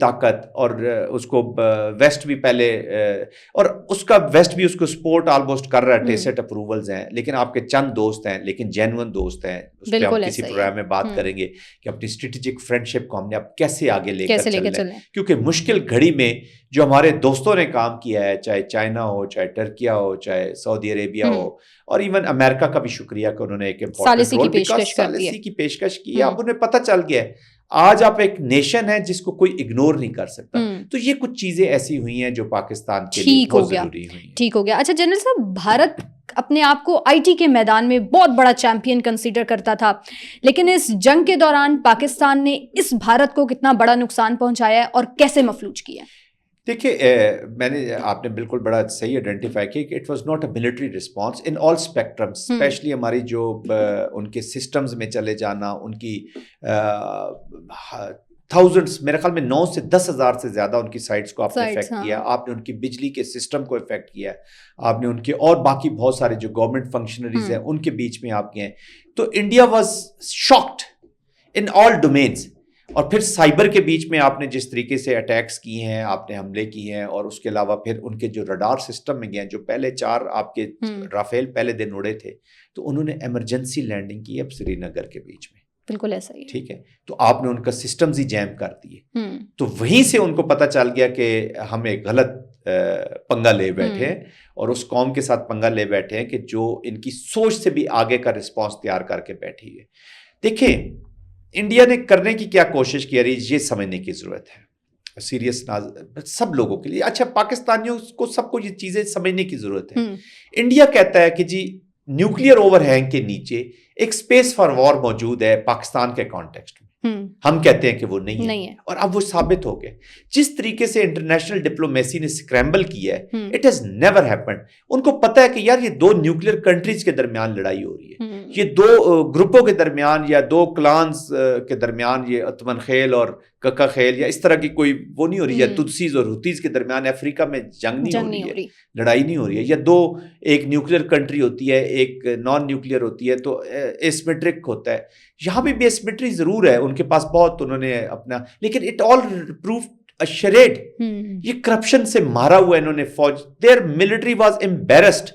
طاقت, اور اس کو ویسٹ بھی پہلے, اور اس کا ویسٹ بھی اس کو سپورٹ آلموسٹ کر رہا ہے, ٹیسٹ اپروولز ہیں, لیکن آپ کے چند دوست ہیں لیکن جینون دوست ہیں. اس پہ ہم کسی پروگرام میں بات کریں گے کہ اپنی اسٹریٹجک فرینڈشپ کو ہم نے اب کیسے آگے لے کر چلنا ہے, کیونکہ مشکل گھڑی میں جو ہمارے دوستوں نے کام کیا ہے, چاہے چائنا ہو, چاہے ٹرکیہ ہو, چاہے سعودی عربیہ ہو, اور ایون امریکہ کا بھی شکریہ کہ انہوں نے ایک امپورٹنٹ رول ثالثی کی پیشکش کی ہے. اب انہیں پتہ چل گیا ہے آج آپ ایک نیشن ہے جس کو کوئی اگنور نہیں کر سکتا. تو یہ کچھ چیزیں ایسی ہوئی ہیں جو پاکستان کے لیے بہت ضروری ہوئی ہیں. ٹھیک ہو گیا. اچھا جنرل صاحب, بھارت اپنے آپ کو آئی ٹی کے میدان میں بہت بڑا چیمپئن کنسیڈر کرتا تھا, لیکن اس جنگ کے دوران پاکستان نے اس بھارت کو کتنا بڑا نقصان پہنچایا ہے اور کیسے مفلوج کیا ہے؟ دیکھیے آپ نے بالکل بڑا صحیح آئیڈینٹیفائی کیا کہ it was not a military response in all spectrum, especially ہماری جو ان کے سسٹمز میں چلے جانا, ان کی تھاؤزنڈس, میرے خیال میں 9 سے 10 ہزار سے زیادہ ان کی سائٹس کو آپ نے افیکٹ کیا, آپ نے ان کی بجلی کے سسٹم کو افیکٹ کیا, آپ نے ان کے اور باقی بہت سارے جو گورنمنٹ فنکشنریز ہیں ان کے بیچ میں آپ گئے. تو India was shocked in all domains. اور پھر سائبر کے بیچ میں آپ نے جس طریقے سے اٹیکس کیے ہیں, آپ نے حملے کیے ہیں, اور اس کے علاوہ پھر ان کے جو رڈار سسٹم میں گئے ہیں, جو پہلے 4 آپ کے رافیل پہلے دن اڑے تھے, تو انہوں نے ایمرجنسی لینڈنگ کی اب سری نگر کے بیچ میں. بالکل ایسا ہی, ٹھیک ہے. تو آپ نے ان کا سسٹمز ہی جیم کر دیے. تو وہیں سے ان کو پتہ چل گیا کہ ہم ایک غلط پنگا لے بیٹھے ہیں, اور اس قوم کے ساتھ پنگا لے بیٹھے ہیں کہ جو ان کی سوچ سے بھی آگے کا رسپانس تیار کر کے بیٹھی ہے. دیکھیں انڈیا نے کرنے کی کیا کوشش کی, یہ سمجھنے کی ضرورت ہے سیریس سب لوگوں کے لیے. اچھا پاکستانیوں کو سب کو یہ چیزیں سمجھنے کی ضرورت ہے. انڈیا کہتا ہے کہ جی نیوکلیئر اوور ہینگ کے نیچے ایک سپیس فار وار موجود ہے پاکستان کے کانٹیکسٹ میں. ہم کہتے ہیں کہ وہ نہیں ہے, اور اب وہ ثابت ہو گئے. جس طریقے سے انٹرنیشنل ڈپلومیسی نے اسکریمبل کیا ہے, اٹ ہیز نیور ہیپنڈ. ان کو پتا ہے کہ یار یہ 2 نیوکلیئر کنٹریز کے درمیان لڑائی ہو رہی ہے, یہ 2 گروپوں کے درمیان یا 2 کلانز کے درمیان, یہ اتمن خیل اور ککا خیل یا اس طرح کی کوئی وہ نہیں ہو رہی, یا تدسیز اور ہوتیز کے درمیان افریقہ میں جنگ نہیں ہو رہی ہے, لڑائی نہیں ہو رہی ہے, یا 2 ایک نیوکلیئر کنٹری ہوتی ہے, ایک نان نیوکلیئر ہوتی ہے, تو ایسیمیٹرک ہوتا ہے. یہاں بھی ایسیمیٹری ضرور ہے, ان کے پاس بہت انہوں نے اپنا, لیکن اٹ آل پروفڈ شریڈ. یہ کرپشن سے مارا ہوا انہوں نے فوج. دیر ملٹری واز امبیرسڈ.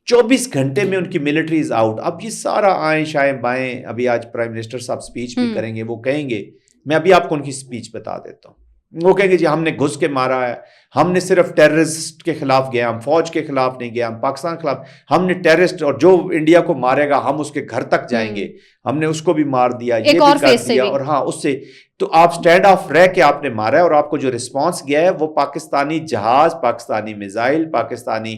24 گھنٹے میں ان کی ملٹری از آؤٹ. اب یہ سارا آئیں شائیں بائیں, ابھی آج پرائم منسٹر صاحب سپیچ بھی کریں گے, وہ کہیں گے, میں ابھی آپ کو ان کی سپیچ بتا دیتا ہوں, وہ کہیں گے جی ہم نے گھس کے مارا ہے, ہم نے صرف ٹیررسٹ کے خلاف گیا, ہم فوج کے خلاف نہیں گیا, ہم پاکستان کے خلاف, ہم نے ٹیررسٹ اور جو انڈیا کو مارے گا ہم اس کے گھر تک جائیں گے, ہم نے اس کو بھی مار دیا, یہ بھی کر دیا, اور ہاں اس سے. تو آپ سٹینڈ آف رہ کے آپ نے مارا ہے, اور آپ کو جو رسپانس گیا ہے وہ پاکستانی جہاز, پاکستانی میزائل, پاکستانی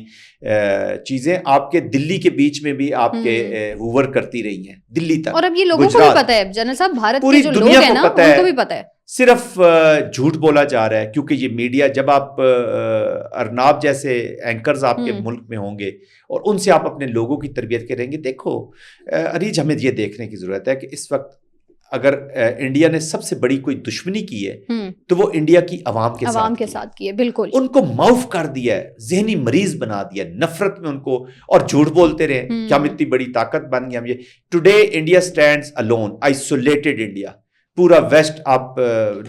چیزیں آپ کے دلی کے بیچ میں بھی آپ کے ہوور کرتی رہی ہیں دلی تک. اور اب یہ لوگوں کو بھی پتہ ہے جنرل صاحب, بھارت کے جو لوگ ہیں نا ان کو بھی پتہ ہے, صرف جھوٹ بولا جا رہا ہے. کیونکہ یہ میڈیا, جب آپ ارناب جیسے اینکرز آپ کے ملک میں ہوں گے اور ان سے آپ اپنے لوگوں کی تربیت کریں گے, دیکھو اریج ہمیں یہ دیکھنے کی ضرورت ہے کہ اس وقت اگر انڈیا نے سب سے بڑی کوئی دشمنی کی ہے تو وہ انڈیا کی عوام کے ساتھ کی ہے. بالکل ان کو معاف کر دیا ہے, ذہنی مریض بنا دیا, نفرت میں ان کو, اور جھوٹ بولتے رہے کہ ہم اتنی بڑی طاقت بن گئے. ہم یہ today India stands alone, isolated India. پورا ویسٹ آپ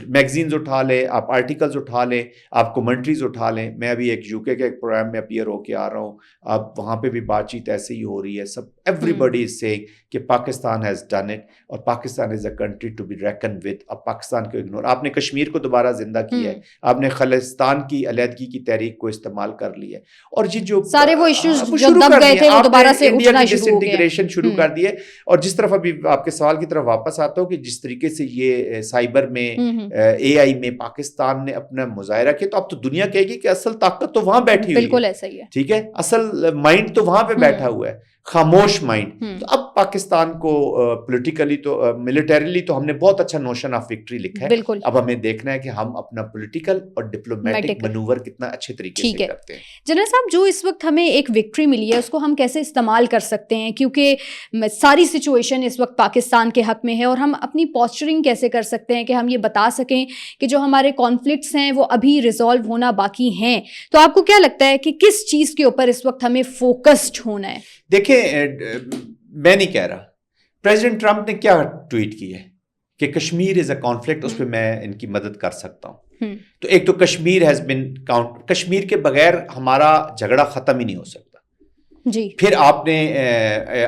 میگزینز اٹھا لیں, آپ آرٹیکلز اٹھا لیں, آپ کومنٹریز اٹھا لیں. میں ابھی ایک UK کے ایک پروگرام میں اپیئر ہو کے آ رہا ہوں, آپ وہاں پہ بھی بات چیت ایسے ہی ہو رہی ہے. سب ایوری بڈی از سیئنگ کہ پاکستان ہیز ڈن اٹ, اور Pakistan is a country to be reckoned with. اب پاکستان کو اگنور, آپ نے کشمیر کو دوبارہ زندہ کیا ہے, آپ نے خالصتان کی علیحدگی کی تحریک کو استعمال کر لیا ہے, اور جی جو سارے وہ ایشوز جو دب گئے تھے وہ دوبارہ سے اٹھنا شروع ہو گئے, انٹیگریشن شروع کر دیے. اور جس طرف ابھی آپ کے سوال کی طرف واپس آتا ہوں کہ جس طریقے سے یہ سائبر میں AI میں پاکستان نے اپنا مظاہرہ کیا, تو اب تو دنیا کہے گی کہ اصل طاقت تو وہاں بیٹھی ہوئی ہے. بالکل ایسا ہی ہے, ٹھیک ہے, اصل مائنڈ تو وہاں پہ بیٹھا ہوا ہے, خاموش مائنڈ. تو اب پاکستان کو پولیٹیکلی تو ملٹریلی تو ہم نے بہت اچھا نوشن آف وکٹری لکھا ہے. اب ہمیں دیکھنا ہے کہ ہم اپنا پولیٹیکل اور ڈپلومیٹک مینوور کتنا اچھے طریقے سے کرتے ہیں. جنرل صاحب جو اس وقت ہمیں ایک وکٹری ملی ہے اس کو ہم کیسے استعمال کر سکتے ہیں, کیونکہ ساری سچویشن اس وقت پاکستان کے حق میں ہے, اور ہم اپنی پوسچرنگ کیسے کر سکتے ہیں کہ ہم یہ بتا سکیں کہ جو ہمارے کانفلکٹس ہیں وہ ابھی ریزالو ہونا باقی ہیں. تو آپ کو کیا لگتا ہے کہ کس چیز کے اوپر اس وقت ہمیں فوکسڈ ہونا ہے؟ دیکھیں میں نہیں کہہ رہا, پریزیڈنٹ ٹرمپ نے کیا ٹویٹ کی ہے کہ کشمیر از اے کانفلکٹ، اس پہ میں ان کی مدد کر سکتا ہوں. تو ایک تو Kashmir has been count, Kashmir کے بغیر ہمارا جھگڑا ختم ہی نہیں ہو سکتا جی. پھر آپ نے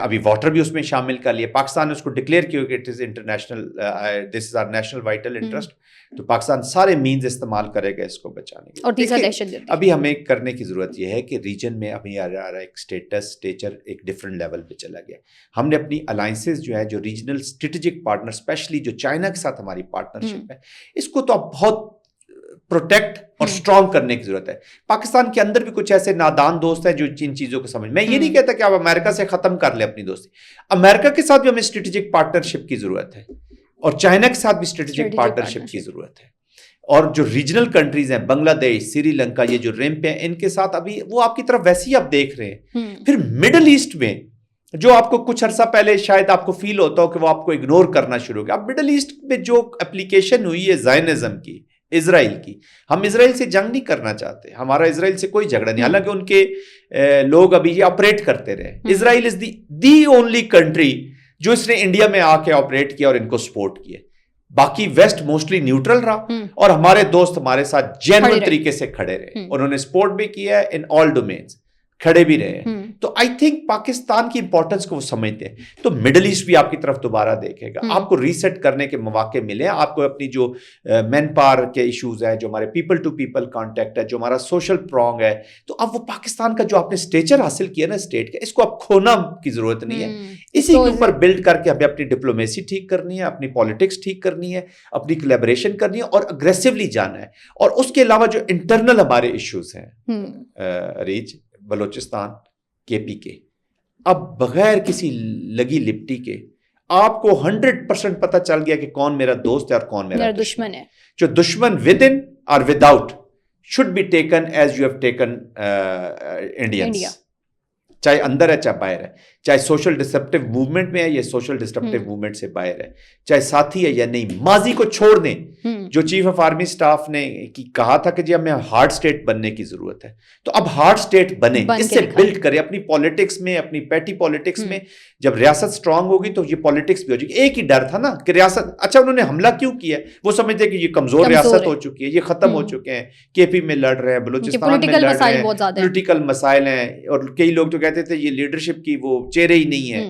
ابھی واٹر بھی اس میں شامل کر لیا. پاکستان نے اس کو ڈکلیئر کیا کہ it is international, this is our national vital interest. تو پاکستان سارے مینز استعمال کرے گا اس کو بچانے کے. اور تیسرا دہشت گردی. ابھی ہمیں کرنے کی ضرورت یہ ہے کہ ریجن میں ابھی ایک اسٹیچر ایک ڈفرنٹ لیول پہ چلا گیا. ہم نے اپنی الائنسز جو ہے، جو ریجنل اسٹریٹجک پارٹنر، اسپیشلی جو چائنا کے ساتھ ہماری پارٹنرشپ ہے، اس کو تو اب بہت پروٹیکٹ اور اسٹرانگ کرنے کی ضرورت ہے. پاکستان کے اندر بھی کچھ ایسے نادان دوست ہیں جو ان چیزوں کو سمجھ. میں یہ نہیں کہتا کہ آپ امریکہ سے ختم کر لیں اپنی دوستی. امریکہ کے ساتھ بھی ہمیں اسٹریٹجک پارٹنرشپ کی ضرورت ہے، اور چائنا کے ساتھ بھی اسٹریٹجک پارٹنرشپ کی ضرورت ہے. اور جو ریجنل کنٹریز ہیں، بنگلہ دیش، سری لنکا، یہ جو رمپ ہیں، ان کے ساتھ ابھی وہ آپ کی طرف ویسے ہی آپ دیکھ رہے ہیں. پھر مڈل ایسٹ میں جو آپ کو کچھ عرصہ پہلے شاید آپ کو فیل ہوتا ہو کہ وہ آپ کو اگنور کرنا شروع ہو گیا. اب مڈل ایسٹ میں جو اپلیکیشن ہوئی ہے زائنزم کی، اسرائیل کی، ہم اسرائیل سے جنگ نہیں کرنا چاہتے، ہمارا اسرائیل سے کوئی جھگڑا نہیں. حالانکہ ان کے لوگ ابھی یہ آپریٹ کرتے رہے. اسرائیل از دی اونلی کنٹری جو اس نے انڈیا میں آ کے آپریٹ کیا اور ان کو سپورٹ کیا. باقی ویسٹ موسٹلی نیوٹرل رہا، اور ہمارے دوست ہمارے ساتھ جینوئن طریقے سے کھڑے رہے. انہوں نے سپورٹ بھی کیا ہے ان آل ڈومینز، کھڑے بھی رہے ہیں. تو آئی تھنک پاکستان کی امپورٹنس کو وہ سمجھتے ہیں. تو مڈل ایسٹ بھی آپ کی طرف دوبارہ دیکھے گا. آپ کو ریسیٹ کرنے کے مواقع ملے. آپ کو اپنی جو مین پاور کے ایشوز ہیں، جو ہمارے پیپل ٹو پیپل کانٹیکٹ ہے، جو ہمارا سوشل پرونگ ہے، تو اب وہ پاکستان کا جو آپ نے اسٹیچر حاصل کیا نا اسٹیٹ کا، اس کو اب کھونا کی ضرورت نہیں ہے. اسی کے اوپر بلڈ کر کے ہمیں اپنی ڈپلومیسی ٹھیک کرنی ہے، اپنی پالیٹکس ٹھیک کرنی ہے، اپنی کولیبریشن کرنی ہے، اور اگریسولی جانا ہے. اور اس کے علاوہ جو انٹرنل ہمارے ایشوز ہیں ریچ، بلوچستان، کے پی کے، اب بغیر کسی لگی لپٹی کے آپ کو 100% پتہ چل گیا کہ کون میرا دوست ہے اور کون میرا دشمن ہے. جو دشمن ود ان اور with out should be taken as you have taken Indians. چاہے اندر ہے چاہے باہر ہے، چاہے سوشل ڈسرپٹیو موومنٹ میں ہے یا سوشل ڈسرپٹیو موومنٹ سے باہر ہے، چاہے ساتھی ہے یا نہیں. ماضی کو چھوڑ دیں. جو چیف آف آرمی سٹاف نے کہا تھا کہ جی ہمیں ہارڈ اسٹیٹ بننے کی ضرورت ہے، تو اب ہارڈ اسٹیٹ بنے، اس سے بلڈ کرے اپنی پالیٹکس میں، اپنی پیٹی پالیٹکس میں. جب ریاست سٹرانگ ہوگی تو یہ پالیٹکس بھی ہو جائے گی. ایک ہی ڈر تھا نا کہ ریاست، اچھا انہوں نے حملہ کیوں کیا؟ وہ سمجھتے کہ یہ کمزور ریاست ہو چکی ہے، یہ ختم ہو چکے ہیں، کے پی میں لڑ رہے ہیں، بلوچستان میں لڑ رہے ہیں، پولیٹیکل مسائل ہیں. اور کئی لوگ تو کہتے تھے یہ لیڈرشپ کی وہ چہرے ہی نہیں ہے.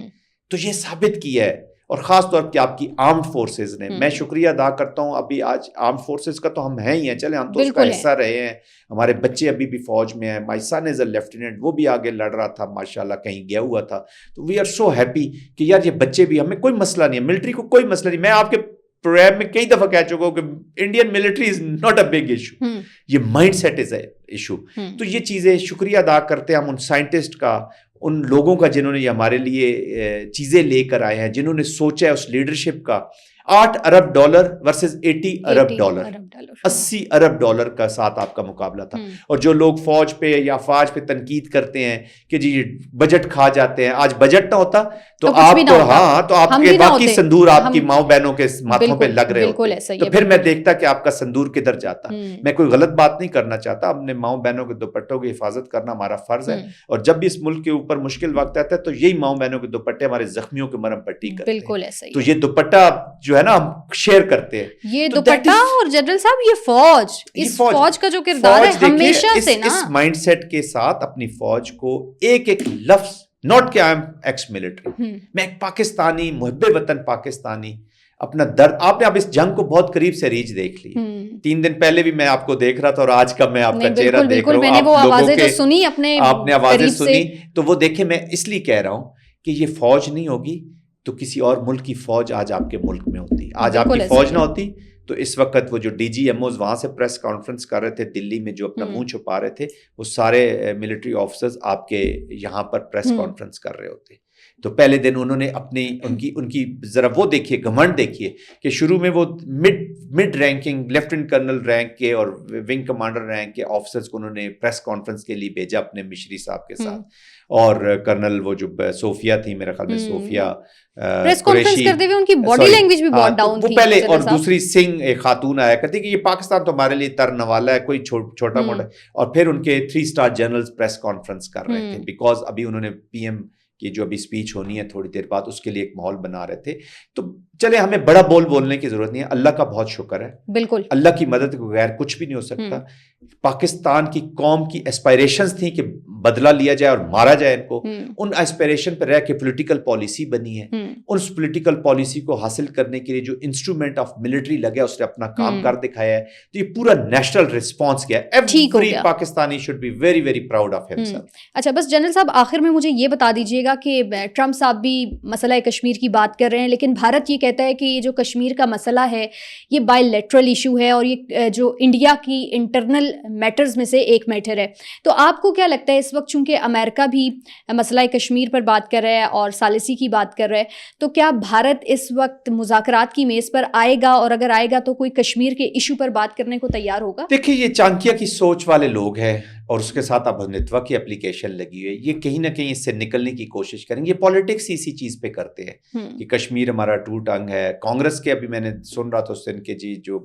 تو یہ ثابت کیا ہے، اور خاص طور پہ آپ کی آرمڈ فورسز نے. میں شکریہ ادا کرتا ہوں. ابھی آج آرمڈ فورسز کا تو ہم ہیں ہی ہیں، چلیں ہم تو اس کا حصہ رہے ہیں. ہمارے بچے ابھی بھی فوج میں ہیں. مائی سن از اے لیفٹیننٹ، وہ بھی آگے لڑ رہا تھا ماشاءاللہ، کہیں گیا ہوا تھا. تو وی آر سو ہیپی کہ یار یہ بچے بھی، ہمیں کوئی مسئلہ نہیں ہے، ملٹری کو کوئی مسئلہ نہیں. میں آپ کے پروگرام میں کئی دفعہ کہہ چکا ہوں کہ Indian military is not a big issue, یہ mindset is a issue. تو یہ چیزیں شکریہ ادا کرتے ہیں ہم ان سائنٹسٹ کا، ان لوگوں کا جنہوں نے یہ ہمارے لیے چیزیں لے کر آئے ہیں، جنہوں نے سوچا ہے اس لیڈرشپ کا. $8 ارب ورسز $80 ارب، 80 ارب ڈالر کا ساتھ آپ کا مقابلہ تھا. اور جو لوگ فوج پہ یا افواج پہ تنقید کرتے ہیں کہ جی بجٹ کھا جاتے ہیں، آج بجٹ نہ ہوتا تو آپ تو ہاں تو آپ کے باقی سندور آپ کی ماؤں بہنوں کے ماتھوں پہ لگ رہے ہوتے. تو پھر میں دیکھتا کہ آپ کا سندور کدھر جاتا. میں کوئی غلط بات نہیں کرنا چاہتا، اپنے ماؤں بہنوں کے دوپٹوں کی حفاظت کرنا ہمارا فرض ہے. اور جب بھی اس ملک کے اوپر مشکل وقت آتا ہے تو یہی ماؤں بہنوں کے دوپٹے ہمارے زخمیوں کے مرہم پٹی کرتے ہیں. تو یہ دوپٹہ جو ہے نا ہم شیئر کرتے ہیں. یہ دوپٹہ اور جنرل صاحب یہ فوج، اس فوج کا جو کردار ہے ہمیشہ سے نا، اس مائنڈ سیٹ کے ساتھ اپنی فوج کو ایک ایک لفظ، ناٹ کہ آئی ایم ایکس ملٹری، میں ایک پاکستانی، محب وطن پاکستانی، اپنا درد. آپ نے اب اس جنگ کو بہت قریب سے ریچ دیکھ لی. 3 دن پہلے بھی میں آپ کو دیکھ رہا تھا اور آج کا میں آپ کا چہرہ دیکھ رہا ہوں. آپ نے آوازیں سنی تو وہ دیکھیں. میں اس لیے کہہ رہا ہوں کہ یہ فوج نہیں ہوگی تو کسی اور ملک کی فوج آج آپ کے ملک میں ہوتی. آج آپ کی فوج نہ ہوتی تو اس وقت وہ جو ڈی جی ایم اوز وہاں سے پریس کانفرنس کر رہے تھے دلی میں، جو اپنا منہ چھپا رہے تھے، وہ سارے ملٹری آفیسرز آپ کے یہاں پر پریس کانفرنس کر رہے ہوتے. تو پہلے دن انہوں نے اپنی ان کی ذرا وہ دیکھیے، گھمنڈ دیکھیے کہ شروع میں وہ mid ranking lieutenant colonel rank کے اور ونگ کمانڈر رینک کے آفیسرز کو انہوں نے پریس کانفرنس کے لیے بھیجا اپنے مشری صاحب کے ساتھ. اور کرنل وہ جو صوفیہ تھی، میرے خیال میں صوفیہ پریس کانفرنس کرتے ہوئے ان کی باڈی لینگویج بھی بہت ڈاؤن تھی پہلے. اور دوسری سنگھ ایک خاتون آیا کرتی کہ یہ پاکستان تو ہمارے لیے ترنوالا ہے، کوئی چھوٹا موٹا. اور پھر ان کے 3 اسٹار جنرلز پریس کانفرنس کر رہے تھے بیکاز ابھی انہوں نے پی ایم کہ جو ابھی اسپیچ ہونی ہے تھوڑی دیر بعد اس کے لیے ایک ماحول بنا رہے تھے. تو چلے ہمیں بڑا بولنے کی ضرورت نہیں ہے, اللہ کا بہت شکر ہے, بالکل اللہ کی مدد کے بغیر کچھ بھی نہیں ہو سکتا. پاکستان کی قوم کی ایسپائریشنز تھیں کہ بدلہ لیا جائے اور مارا جائے ان کو, ان ایسپائریشن پر رہ کے پولیٹیکل پالیسی بنی ہے. اس پولیٹیکل پالیسی کو حاصل کرنے کے لیے جو انسٹرومنٹ آف ملٹری لگا اس نے اپنا کام کر دکھایا ہے. تو یہ پورا نیشنل رسپانس کیا ہے. Every Pakistani should be very very proud of himself. اچھا بس جنرل صاحب آخر میں مجھے یہ بتا دیجیے گا کہ ٹرمپ صاحب بھی مسئلہ کشمیر کی بات کر رہے ہیں, لیکن بھارت یہ کہتا ہے کہ یہ جو کشمیر کا مسئلہ ہے یہ بائی لیٹرل ایشو ہے اور یہ جو انڈیا کی انٹرنل میٹرز میں سے ایک میٹر ہے. تو آپ کو کیا لگتا ہے اس وقت چونکہ امریکہ بھی مسئلہ کشمیر پر بات کر رہا ہے اور ثالثی کی بات کر رہا ہے, تو کیا بھارت اس وقت مذاکرات کی میز پر آئے گا, اور اگر آئے گا تو کوئی کشمیر کے ایشو پر بات کرنے کو تیار ہوگا؟ دیکھیے یہ چانکیہ کی سوچ والے لوگ ہیں اور اس کے ساتھ اب ہندتوا کی اپلیکیشن لگی ہوئی ہے. یہ کہیں نہ کہیں اس سے نکلنے کی کوشش کریں گے. یہ پالیٹکس اسی چیز پہ کرتے ہیں کہ کشمیر ہمارا ٹوٹ انگ ہے. کانگریس کے ابھی میں نے سن رہا تھا اس دن کے جی جو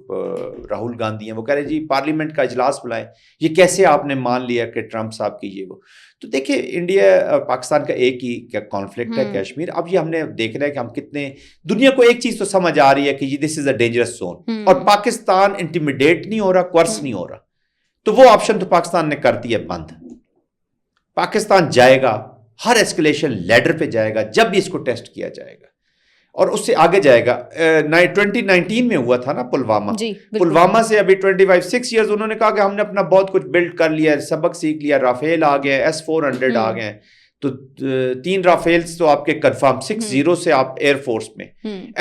راہل گاندھی ہیں وہ کہہ رہے جی پارلیمنٹ کا اجلاس بلائیں. یہ کیسے آپ نے مان لیا کہ ٹرمپ صاحب کی یہ وہ. تو دیکھیں انڈیا پاکستان کا ایک ہی کانفلکٹ ہے کشمیر. اب یہ ہم نے دیکھنا ہے کہ ہم کتنے, دنیا کو ایک چیز تو سمجھ آ رہی ہے کہ دس از اے ڈینجرس زون, اور پاکستان انٹیمیڈیٹ نہیں ہو رہا, کورس نہیں ہو رہا. تو وہ آپشن تو پاکستان نے کر دیا بند. پاکستان جائے گا, ہر ایسکلیشن لیڈر پہ جائے گا جب بھی اس کو ٹیسٹ کیا جائے گا, اور اس سے آگے جائے گا. 2019 میں ہوا تھا نا پلوامہ, پلوامہ سے ابھی 6 ایئرز انہوں نے کہا کہ ہم نے اپنا بہت کچھ بلڈ کر لیا, سبق سیکھ لیا, رافیل آ گئے, S-400 آ گئے. تو 3 رافیلز تو آپ کے کنفرم 6-0 سے آپ ایئر فورس میں.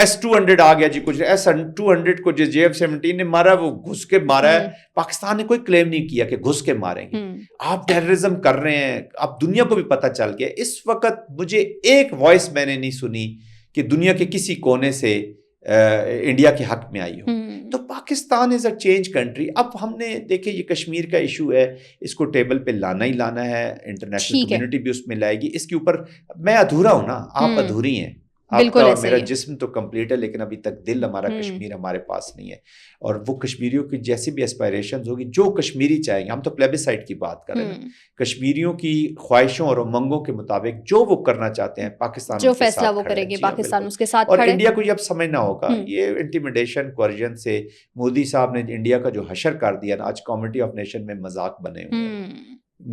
S-200 آ گیا جی, کچھ S-200 کو جس JF-17 نے مارا وہ گھس کے مارا ہے. پاکستان نے کوئی کلیم نہیں کیا کہ گھس کے ماریں گے. آپ ٹیررزم کر رہے ہیں, اب دنیا کو بھی پتہ چل گیا. اس وقت مجھے ایک وائس میں نے نہیں سنی کہ دنیا کے کسی کونے سے انڈیا کے حق میں آئی ہو. تو Pakistan is a change country. اب ہم نے دیکھے یہ کشمیر کا ایشو ہے, اس کو ٹیبل پہ لانا ہی لانا ہے, انٹرنیشنل کمیونٹی بھی اس میں لائے گی. اس کے اوپر میں ادھورا ہوں نا, آپ ادھوری ہیں. آپ کا میرا جسم تو کمپلیٹ ہے لیکن ابھی تک دل ہمارا کشمیر ہمارے پاس نہیں ہے. اور وہ کشمیریوں کی جیسی بھی اسپائریشنز ہوگی, جو کشمیری چاہیں گے, ہم تو پلیبسائٹ کی بات کر رہے ہیں, کشمیریوں کی خواہشوں اور امنگوں کے مطابق جو وہ کرنا چاہتے ہیں پاکستان جو فیصلہ وہ کرے گے پاکستان اس کے ساتھ کھڑا ہے. اور انڈیا کو یہ اب سمجھنا ہوگا یہ انٹیمیڈیشن کوئرجن سے مودی صاحب نے انڈیا کا جو حشر کر دیا نا, آج کمیونٹی آف نیشن میں مذاق بنے ہوئے ہیں,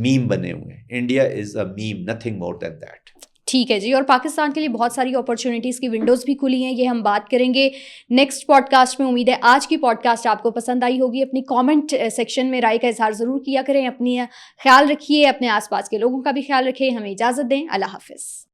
میم بنے ہوئے ہیں. India is a meme, nothing more than that. ٹھیک ہے جی, اور پاکستان کے لیے بہت ساری اپرچونیٹیز کی ونڈوز بھی کھلی ہیں, یہ ہم بات کریں گے نیکسٹ پوڈ کاسٹ میں. امید ہے آج کی پوڈ کاسٹ آپ کو پسند آئی ہوگی. اپنی کامنٹ سیکشن میں رائے کا اظہار ضرور کیا کریں. اپنی خیال رکھیے, اپنے آس پاس کے لوگوں کا بھی خیال رکھیں. ہمیں اجازت دیں, اللہ حافظ.